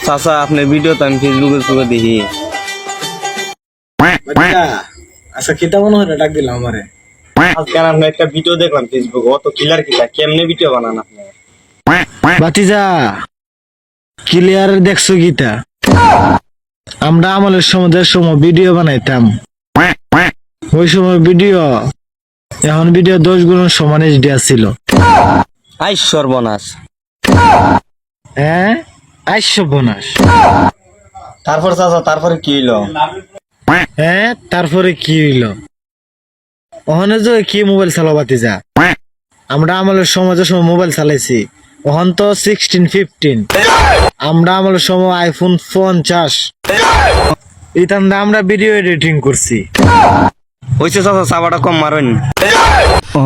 চাচা আপনার ভিডিও তো আমি ফেসবুকে চোখে দেখি। আচ্ছা কিতা মনে হয় ডাক দিলাম আমারে? আজকে আপনি একটা ভিডিও দেখলাম ফেসবুকে, অত কিলার কিতা কেমনে ভিডিও বানান আপনি? বাতিজা ক্লিয়ার দেখছো গীতা? আমরা আমলের সময় ভিডিও বানাইতাম, ওই সময় ভিডিও এখন ভিডিও 10 গুণ সমান এইচডি ছিল। আই সর্বনাশ। হ্যাঁ আইসো বোনাস। তারপর চাচা তারপরে কি হইলো? হ্যাঁ তারপরে কি হইলো? ওখানে যে কি মোবাইল চালাও বাতিজা? আমরা আমলের সময় মোবাইল চালাইছি, ওখান তো 16-15, আমরা আমলের সময় আইফোন 50। ইতান আমরা ভিডিও এডিটিং করছি। হইছে চাচা, চাবাটা কম মারুন। ও